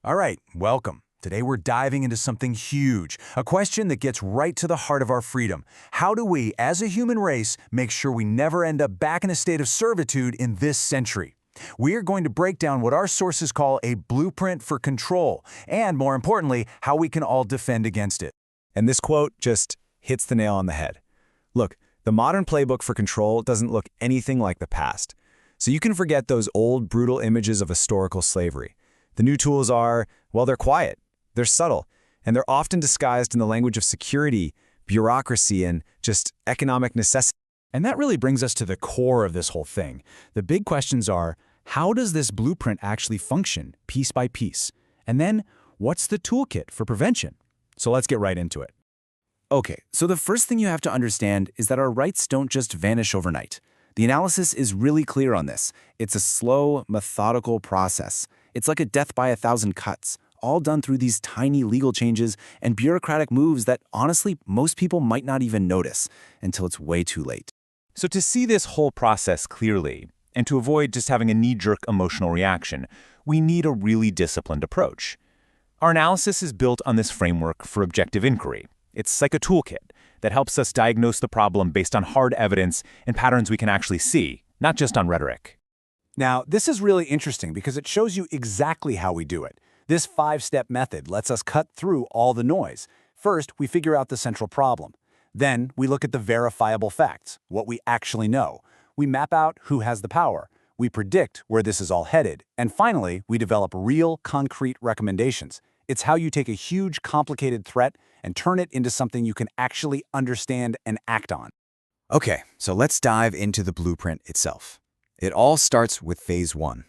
All right, welcome. Today we're diving into something huge, a question that gets right to the heart of our freedom. How do we, as a human race, make sure we never end up back in a state of servitude in this century? We are going to break down what our sources call a blueprint for control, and more importantly, how we can all defend against it. And this quote just hits the nail on the head. Look, the modern playbook for control doesn't look anything like the past. So you can forget those old, brutal images of historical slavery. The new tools are, well, they're quiet, they're subtle, and they're often disguised in the language of security, bureaucracy, and just economic necessity. And that really brings us to the core of this whole thing. The big questions are, how does this blueprint actually function, piece by piece? And then, what's the toolkit for prevention? So let's get right into it. Okay, so the first thing you have to understand is that our rights don't just vanish overnight. The analysis is really clear on this. It's a slow, methodical process. It's like a death by 1,000 cuts, all done through these tiny legal changes and bureaucratic moves that, honestly, most people might not even notice until it's way too late. So to see this whole process clearly, and to avoid just having a knee-jerk emotional reaction, we need a really disciplined approach. Our analysis is built on this framework for objective inquiry. It's like a toolkit that helps us diagnose the problem based on hard evidence and patterns we can actually see, not just on rhetoric. Now, this is really interesting because it shows you exactly how we do it. This 5-step method lets us cut through all the noise. First, we figure out the central problem. Then, we look at the verifiable facts, what we actually know. We map out who has the power. We predict where this is all headed. And finally, we develop real, concrete recommendations. It's how you take a huge, complicated threat and turn it into something you can actually understand and act on. Okay, so let's dive into the blueprint itself. It all starts with phase 1.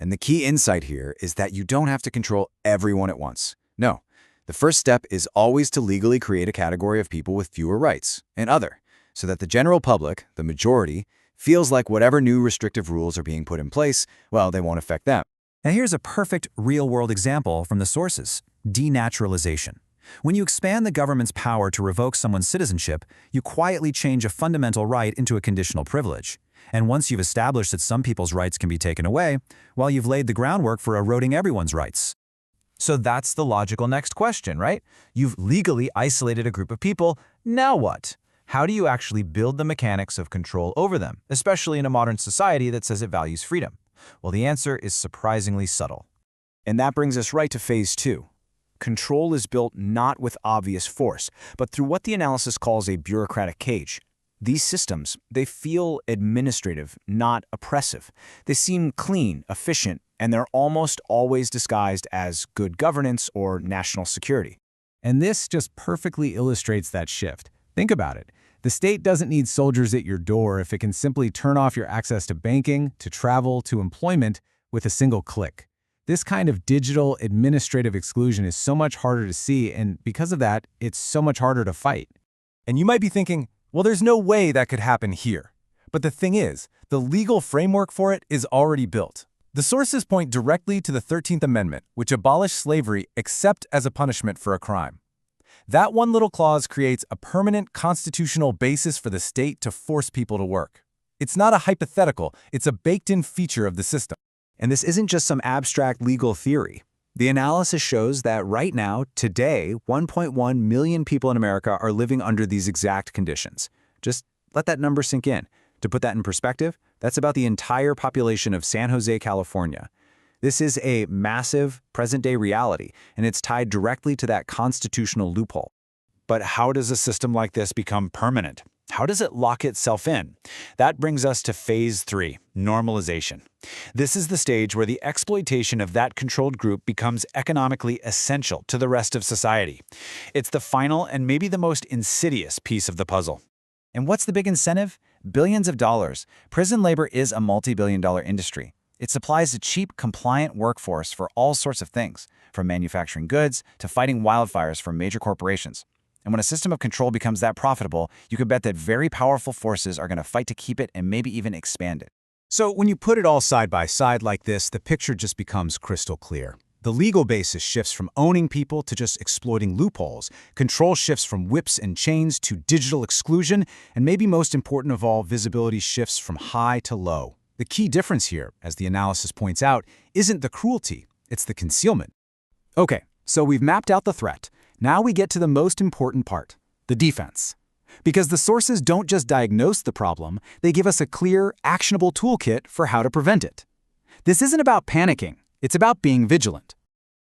And the key insight here is that you don't have to control everyone at once. No, the first step is always to legally create a category of people with fewer rights, and other, so that the general public, the majority, feels like whatever new restrictive rules are being put in place, well, they won't affect them. Now here's a perfect real-world example from the sources: denaturalization. When you expand the government's power to revoke someone's citizenship, you quietly change a fundamental right into a conditional privilege. And once you've established that some people's rights can be taken away, well, you've laid the groundwork for eroding everyone's rights. So that's the logical next question, right? You've legally isolated a group of people. Now what? How do you actually build the mechanics of control over them, especially in a modern society that says it values freedom? Well, the answer is surprisingly subtle. And that brings us right to phase 2. Control is built not with obvious force, but through what the analysis calls a bureaucratic cage. These systems, they feel administrative, not oppressive. They seem clean, efficient, and they're almost always disguised as good governance or national security. And this just perfectly illustrates that shift. Think about it. The state doesn't need soldiers at your door if it can simply turn off your access to banking, to travel, to employment with a single click. This kind of digital administrative exclusion is so much harder to see, and because of that, it's so much harder to fight. And you might be thinking, well, there's no way that could happen here. But the thing is, the legal framework for it is already built. The sources point directly to the 13th Amendment, which abolished slavery except as a punishment for a crime. That one little clause creates a permanent constitutional basis for the state to force people to work. It's not a hypothetical, it's a baked-in feature of the system. And this isn't just some abstract legal theory. The analysis shows that right now, today, 1.1 million people in America are living under these exact conditions. Just let that number sink in. To put that in perspective, that's about the entire population of San Jose, California. This is a massive present-day reality, and it's tied directly to that constitutional loophole. But how does a system like this become permanent? How does it lock itself in? That brings us to phase 3, normalization. This is the stage where the exploitation of that controlled group becomes economically essential to the rest of society. It's the final and maybe the most insidious piece of the puzzle. And what's the big incentive? Billions of dollars. Prison labor is a multi-billion-dollar industry. It supplies a cheap, compliant workforce for all sorts of things, from manufacturing goods to fighting wildfires for major corporations. And when a system of control becomes that profitable, you can bet that very powerful forces are going to fight to keep it and maybe even expand it. So when you put it all side by side like this, the picture just becomes crystal clear. The legal basis shifts from owning people to just exploiting loopholes. Control shifts from whips and chains to digital exclusion, and maybe most important of all, visibility shifts from high to low. The key difference here, as the analysis points out, isn't the cruelty, it's the concealment. Okay, so we've mapped out the threat. Now we get to the most important part, the defense. Because the sources don't just diagnose the problem, they give us a clear, actionable toolkit for how to prevent it. This isn't about panicking, it's about being vigilant.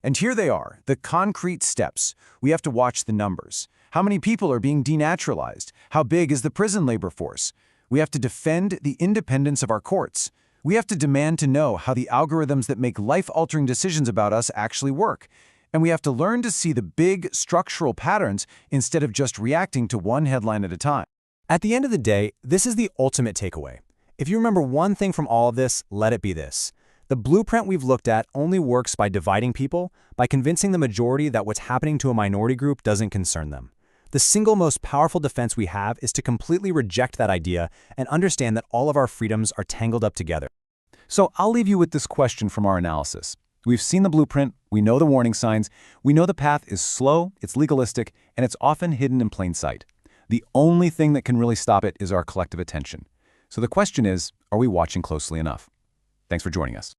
And here they are, the concrete steps. We have to watch the numbers. How many people are being denaturalized? How big is the prison labor force? We have to defend the independence of our courts. We have to demand to know how the algorithms that make life-altering decisions about us actually work. And we have to learn to see the big structural patterns instead of just reacting to one headline at a time. At the end of the day, this is the ultimate takeaway. If you remember one thing from all of this, let it be this. The blueprint we've looked at only works by dividing people, by convincing the majority that what's happening to a minority group doesn't concern them. The single most powerful defense we have is to completely reject that idea and understand that all of our freedoms are tangled up together. So I'll leave you with this question from our analysis. We've seen the blueprint, we know the warning signs, we know the path is slow, it's legalistic, and it's often hidden in plain sight. The only thing that can really stop it is our collective attention. So the question is, are we watching closely enough? Thanks for joining us.